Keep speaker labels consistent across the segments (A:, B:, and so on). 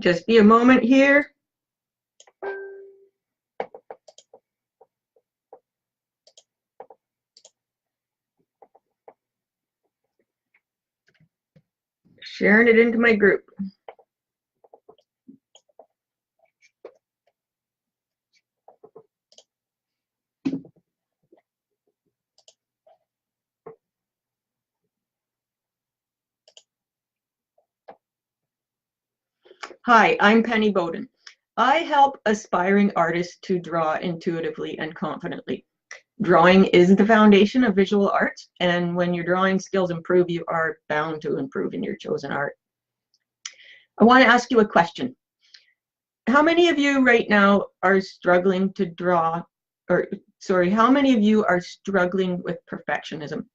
A: Just be a moment here. Sharing it into my group. Hi, I'm Penny Bowden. I help aspiring artists to draw intuitively and confidently. Drawing is the foundation of visual art, and when your drawing skills improve, you are bound to improve in your chosen art. I want to ask you a question. How many of you right now are struggling to draw, or sorry, how many of you are struggling with perfectionism?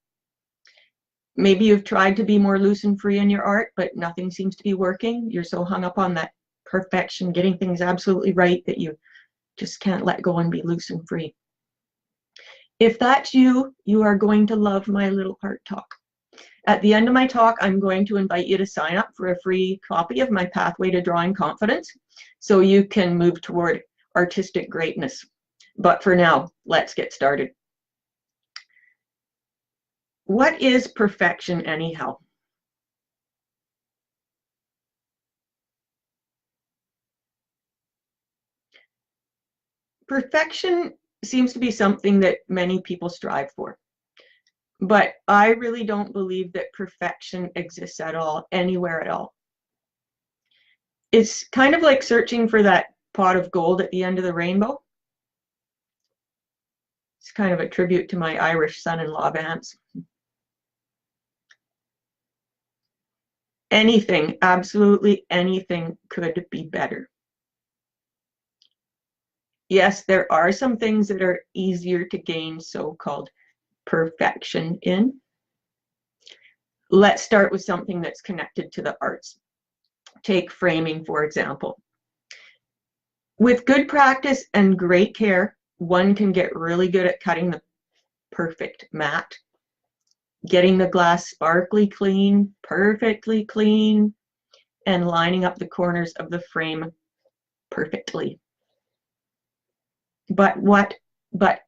A: Maybe you've tried to be more loose and free in your art, but nothing seems to be working. You're so hung up on that perfection, getting things absolutely right, that you just can't let go and be loose and free. If that's you, you are going to love my little art talk. At the end of my talk, I'm going to invite you to sign up for a free copy of my Pathway to Drawing Confidence so you can move toward artistic greatness. But for now, let's get started. What is perfection anyhow? Perfection seems to be something that many people strive for. But I really don't believe that perfection exists at all, anywhere at all. It's kind of like searching for that pot of gold at the end of the rainbow. It's kind of a tribute to my Irish son-in-law, Vance. Anything, absolutely anything could be better. Yes, there are some things that are easier to gain so-called perfection in. Let's start with something that's connected to the arts. Take framing, for example. With good practice and great care, one can get really good at cutting the perfect matte, getting the glass sparkly clean, perfectly clean, and lining up the corners of the frame perfectly. But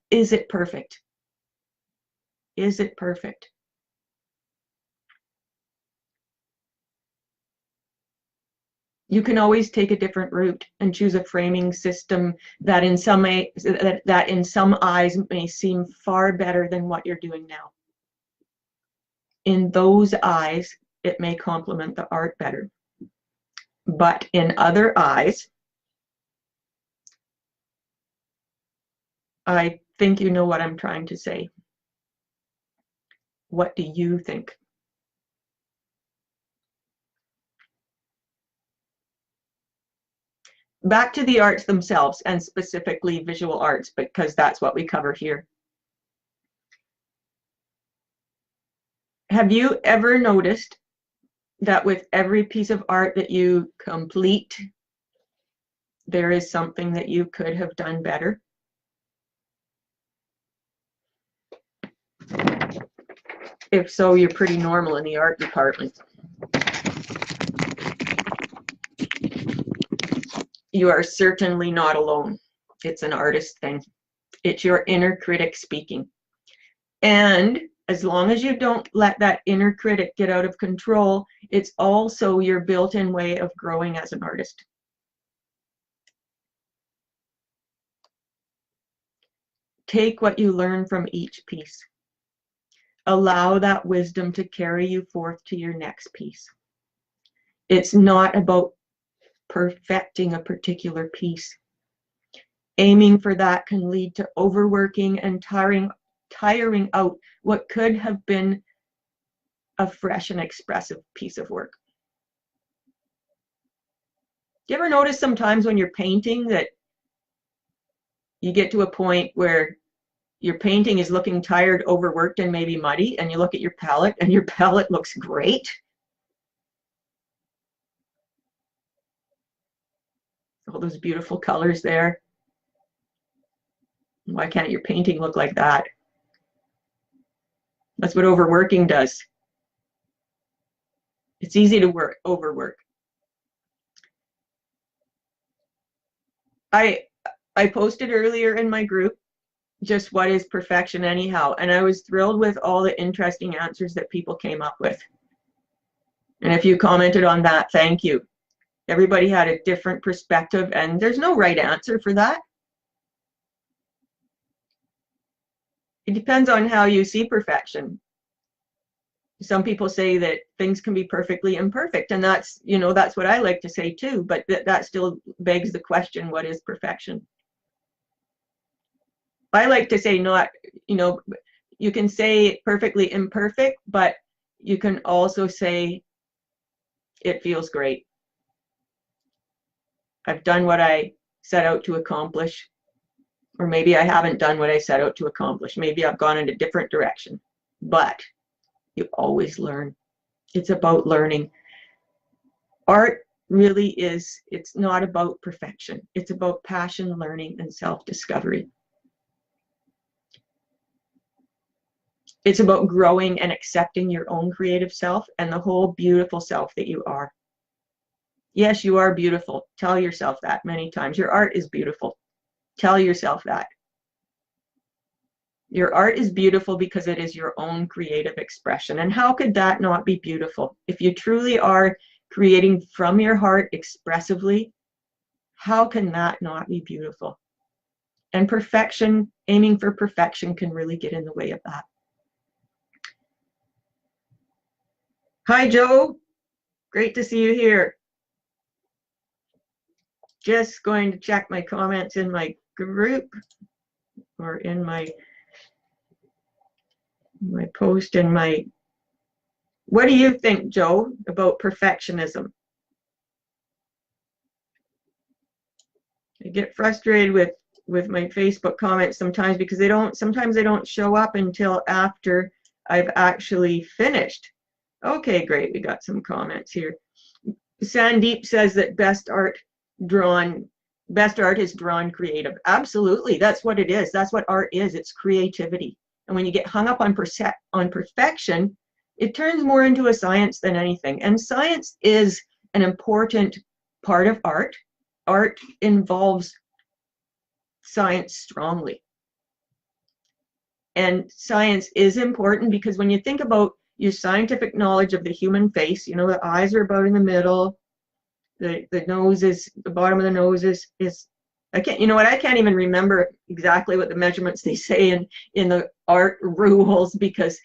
A: is it perfect? Is it perfect? You can always take a different route and choose a framing system that in some eyes may seem far better than what you're doing now. In those eyes, it may complement the art better. But in other eyes, I think you know what I'm trying to say. What do you think? Back to the arts themselves, and specifically visual arts, because that's what we cover here. Have you ever noticed that with every piece of art that you complete, there is something that you could have done better? If so, you're pretty normal in the art department. You are certainly not alone. It's an artist thing. It's your inner critic speaking. And as long as you don't let that inner critic get out of control, it's also your built-in way of growing as an artist. Take what you learn from each piece. Allow that wisdom to carry you forth to your next piece. It's not about perfecting a particular piece. Aiming for that can lead to overworking and tiring out what could have been a fresh and expressive piece of work. Do you ever notice sometimes when you're painting that you get to a point where your painting is looking tired, overworked, and maybe muddy, and you look at your palette and your palette looks great? All those beautiful colors there. Why can't your painting look like that? That's what overworking does. It's easy to overwork. I posted earlier in my group just what is perfection anyhow, and I was thrilled with all the interesting answers that people came up with. And if you commented on that, thank you. Everybody had a different perspective, and there's no right answer for that. It depends on how you see perfection. Some people say that things can be perfectly imperfect, and that's, you know, that's what I like to say too, but that still begs the question, what is perfection? I like to say not, you know, you can say perfectly imperfect, but you can also say it feels great. I've done what I set out to accomplish, or maybe I haven't done what I set out to accomplish. Maybe I've gone in a different direction, but you always learn. It's about learning. Art really is, it's not about perfection. It's about passion, learning, and self-discovery. It's about growing and accepting your own creative self and the whole beautiful self that you are. Yes, you are beautiful. Tell yourself that many times. Your art is beautiful. Tell yourself that. Your art is beautiful because it is your own creative expression. And how could that not be beautiful? If you truly are creating from your heart expressively, how can that not be beautiful? And perfection, aiming for perfection, can really get in the way of that. Hi, Joe. Great to see you here. Just going to check my comments in my group or in my post in my. What do you think, Joe, about perfectionism? I get frustrated with my Facebook comments sometimes because sometimes they don't show up until after I've actually finished. Okay, great. We got some comments here. Sandeep says that best art is drawn creative. Absolutely, that's what it is. That's what art is. It's creativity. And when you get hung up on perfection, it turns more into a science than anything. And science is an important part of art. Art involves science strongly. And science is important because when you think about your scientific knowledge of the human face, you know, the eyes are about in the middle, the nose is, the bottom of the nose is I can't, you know what, I can't even remember exactly what the measurements they say in the art rules because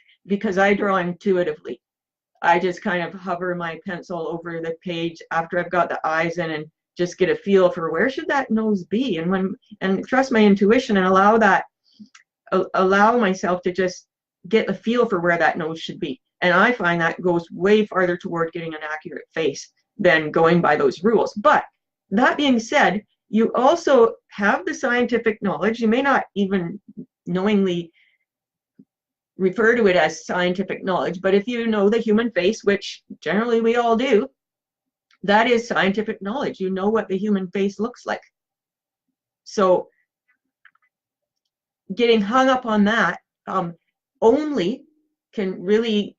A: I draw intuitively. I just kind of hover my pencil over the page after I've got the eyes in and just get a feel for where should that nose be, and trust my intuition and allow myself to just get a feel for where that nose should be. And I find that goes way farther toward getting an accurate face than going by those rules. But that being said, you also have the scientific knowledge. You may not even knowingly refer to it as scientific knowledge, but if you know the human face, which generally we all do, that is scientific knowledge. You know what the human face looks like. So getting hung up on that only can really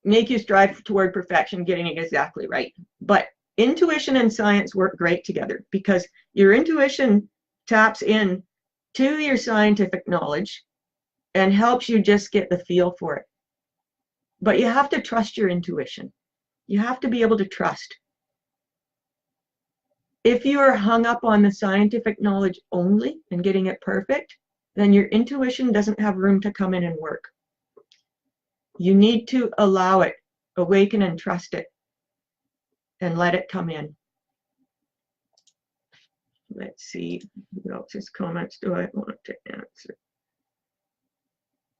A: make you strive toward perfection, getting it exactly right. But intuition and science work great together because your intuition taps in to your scientific knowledge and helps you just get the feel for it. But you have to trust your intuition. You have to be able to trust. If you are hung up on the scientific knowledge only and getting it perfect, then your intuition doesn't have room to come in and work. You need to allow it, awaken and trust it, and let it come in. Let's see, what else's comments do I want to answer?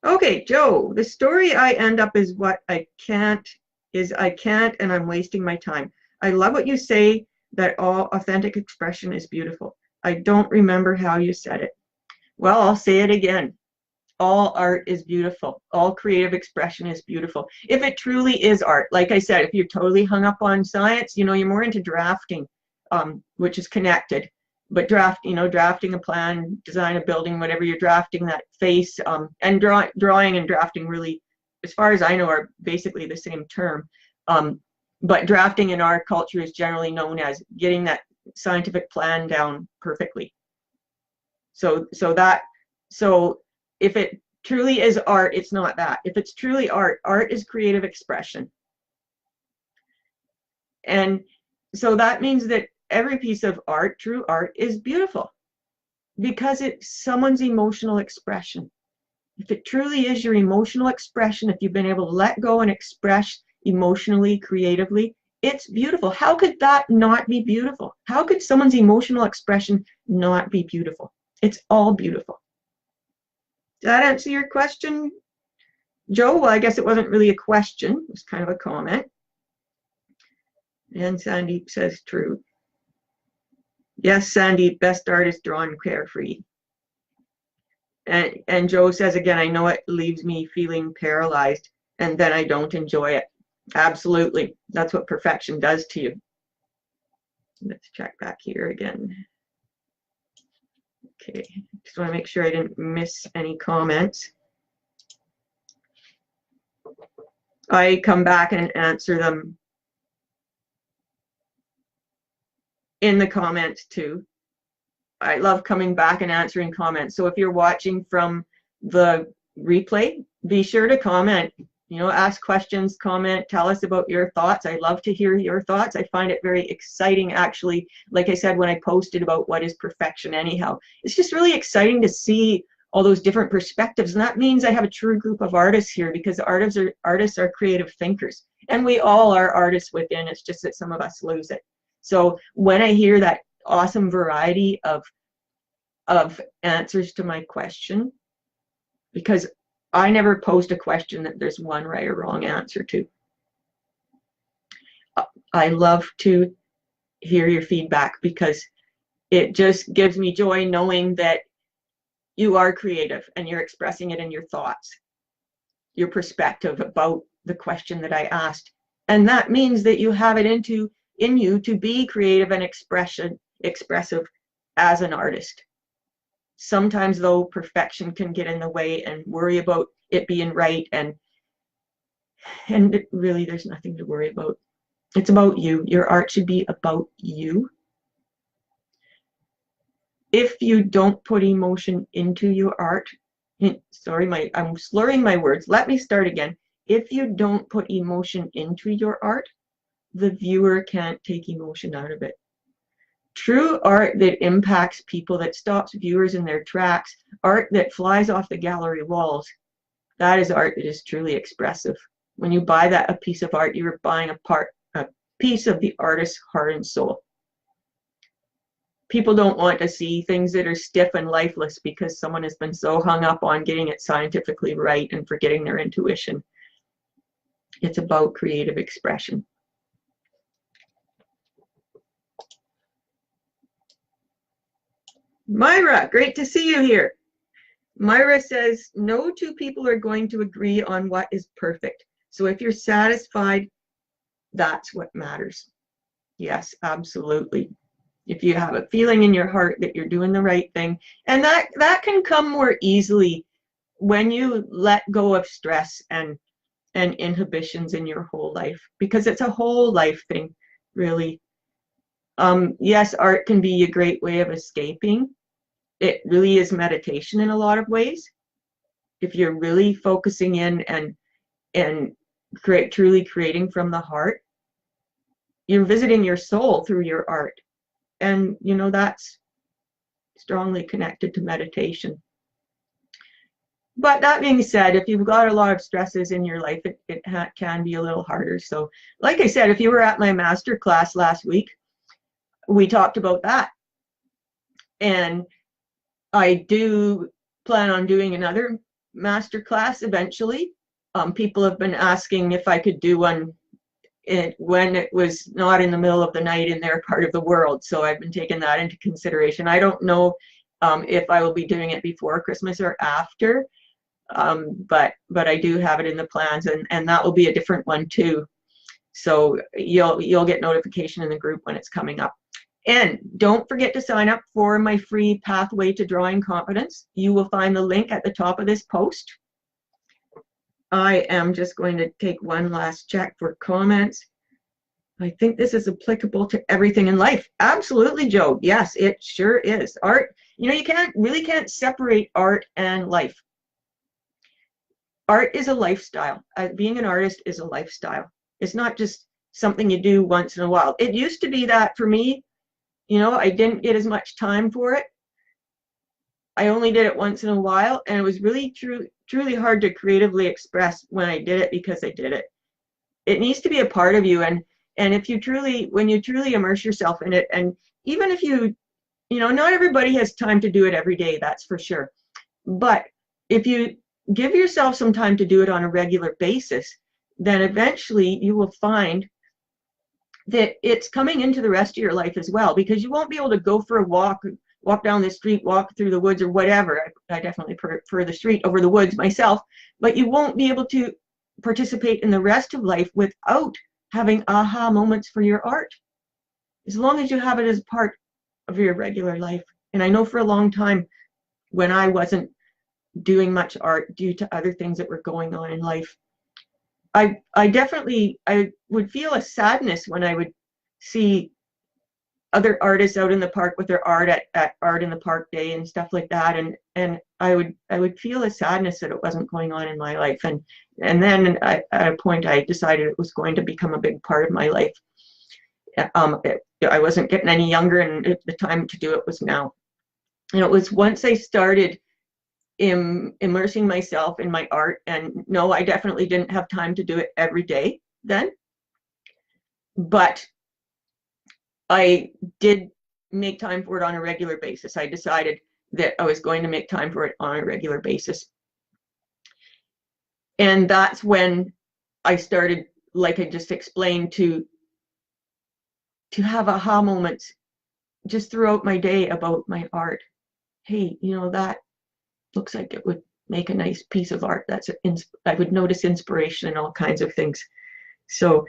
A: Okay, Joe, the story I end up is what I can't, and I'm wasting my time. I love what you say, that all authentic expression is beautiful. I don't remember how you said it. Well, I'll say it again. All art is beautiful. All creative expression is beautiful. If it truly is art, like I said, if you're totally hung up on science, you know, you're more into drafting, which is connected. But drafting a plan, design a building, whatever you're drafting, that face, and drawing and drafting really, as far as I know, are basically the same term. But drafting in our culture is generally known as getting that scientific plan down perfectly. So if it truly is art, it's not that. If it's truly art, art is creative expression. And so that means that every piece of art, true art, is beautiful because it's someone's emotional expression. If it truly is your emotional expression, if you've been able to let go and express emotionally, creatively, it's beautiful. How could that not be beautiful? How could someone's emotional expression not be beautiful? It's all beautiful. Does that answer your question, Joe? Well, I guess it wasn't really a question. It was kind of a comment. And Sandeep says true. Yes, Sandeep, best art is drawn carefree. And Joe says again, I know it leaves me feeling paralyzed and then I don't enjoy it. Absolutely. That's what perfection does to you. Let's check back here again. Okay, just want to make sure I didn't miss any comments. I come back and answer them in the comments too. I love coming back and answering comments. So if you're watching from the replay, be sure to comment. You know, ask questions, comment, tell us about your thoughts. I love to hear your thoughts. I find it very exciting, actually. Like I said, when I posted about what is perfection anyhow, it's just really exciting to see all those different perspectives. And that means I have a true group of artists here, because artists are creative thinkers. And we all are artists within. It's just that some of us lose it. So when I hear that awesome variety of answers to my question, because I never posed a question that there's one right or wrong answer to. I love to hear your feedback, because it just gives me joy knowing that you are creative and you're expressing it in your thoughts, your perspective about the question that I asked. And that means that you have it in you to be creative and expressive as an artist. Sometimes, though, perfection can get in the way and worry about it being right, and really there's nothing to worry about. It's about you. Your art should be about you. If you don't put emotion into your art, sorry, I'm slurring my words. Let me start again. If you don't put emotion into your art, the viewer can't take emotion out of it. True art that impacts people, that stops viewers in their tracks, art that flies off the gallery walls, that is art that is truly expressive. When you buy a piece of art, you're buying a piece of the artist's heart and soul. People don't want to see things that are stiff and lifeless because someone has been so hung up on getting it scientifically right and forgetting their intuition. It's about creative expression. Myra, great to see you here. Myra says, no two people are going to agree on what is perfect. So if you're satisfied, that's what matters. Yes, absolutely. If you have a feeling in your heart that you're doing the right thing, and that can come more easily when you let go of stress and inhibitions in your whole life, because it's a whole life thing, really. Yes, art can be a great way of escaping. It really is meditation in a lot of ways. If you're really focusing in and truly creating from the heart, you're visiting your soul through your art. And, you know, that's strongly connected to meditation. But that being said, if you've got a lot of stresses in your life, it can be a little harder. So, like I said, if you were at my master class last week, we talked about that. And I do plan on doing another master class eventually. People have been asking if I could do one when it was not in the middle of the night in their part of the world. So I've been taking that into consideration. I don't know if I will be doing it before Christmas or after, but I do have it in the plans, and that will be a different one too. So you'll get notification in the group when it's coming up. And don't forget to sign up for my free Pathway to Drawing Confidence. You will find the link at the top of this post. I am just going to take one last check for comments. I think this is applicable to everything in life. Absolutely, Joe. Yes, it sure is. Art, you know, you can't separate art and life. Art is a lifestyle. Being an artist is a lifestyle. It's not just something you do once in a while. It used to be that for me, you know, I didn't get as much time for it. I only did it once in a while, and it was really truly hard to creatively express when I did it because I did it. It needs to be a part of you, and if you truly, when you truly immerse yourself in it, and even if you know, not everybody has time to do it every day, that's for sure. But if you give yourself some time to do it on a regular basis, then eventually you will find that it's coming into the rest of your life as well, because you won't be able to go for a walk down the street, walk through the woods or whatever. I definitely prefer the street over the woods myself, but you won't be able to participate in the rest of life without having aha moments for your art, as long as you have it as part of your regular life. And I know for a long time when I wasn't doing much art due to other things that were going on in life, I would feel a sadness when I would see other artists out in the park with their art at Art in the Park Day and stuff like that, and I would feel a sadness that it wasn't going on in my life, and then at a point I decided it was going to become a big part of my life. I wasn't getting any younger, and the time to do it was now. And it was once I started immersing myself in my art, and no, I definitely didn't have time to do it every day then, but I did make time for it on a regular basis. I decided that I was going to make time for it on a regular basis. And that's when I started, like I just explained, to have aha moments just throughout my day about my art. Hey, you know, that looks like it would make a nice piece of art. I would notice inspiration in all kinds of things. So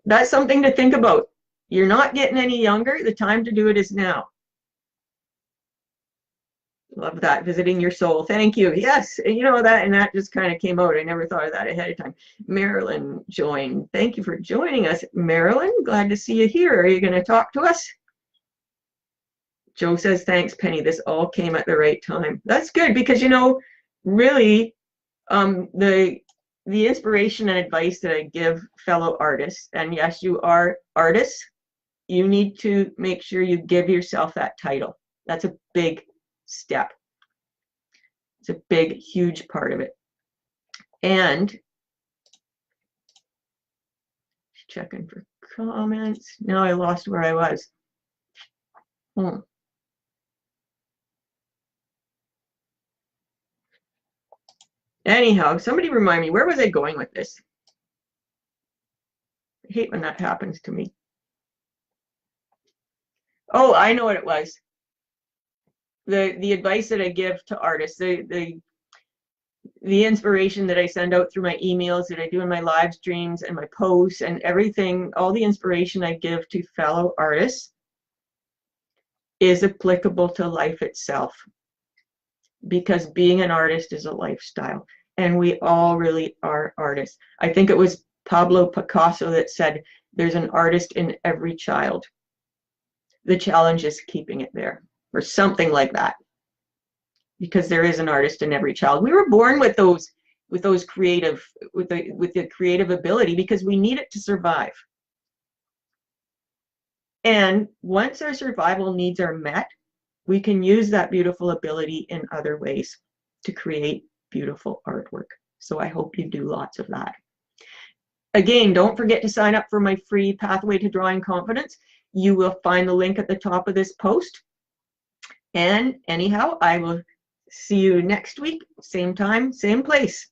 A: that's something to think about. You're not getting any younger. The time to do it is now. Love that. Visiting your soul. Thank you. Yes, you know that, and that just kind of came out. I never thought of that ahead of time. Marilyn joined. Thank you for joining us, Marilyn. Glad to see you here. Are you going to talk to us? Joe says, thanks, Penny. This all came at the right time. That's good, because, you know, really, the inspiration and advice that I give fellow artists, and yes, you are artists, you need to make sure you give yourself that title. That's a big step. It's a big, huge part of it. And checking for comments. Now I lost where I was. Anyhow, somebody remind me, where was I going with this? I hate when that happens to me. Oh, I know what it was. The advice that I give to artists, the inspiration that I send out through my emails, that I do in my live streams and my posts and everything, all the inspiration I give to fellow artists is applicable to life itself, because being an artist is a lifestyle, and we all really are artists. I think it was Pablo Picasso that said, there's an artist in every child. The challenge is keeping it there, or something like that, because there is an artist in every child. We were born with the creative ability, because we need it to survive. And once our survival needs are met, we can use that beautiful ability in other ways to create beautiful artwork. So I hope you do lots of that. Again, don't forget to sign up for my free Pathway to Drawing Confidence. You will find the link at the top of this post. And anyhow, I will see you next week, same time, same place.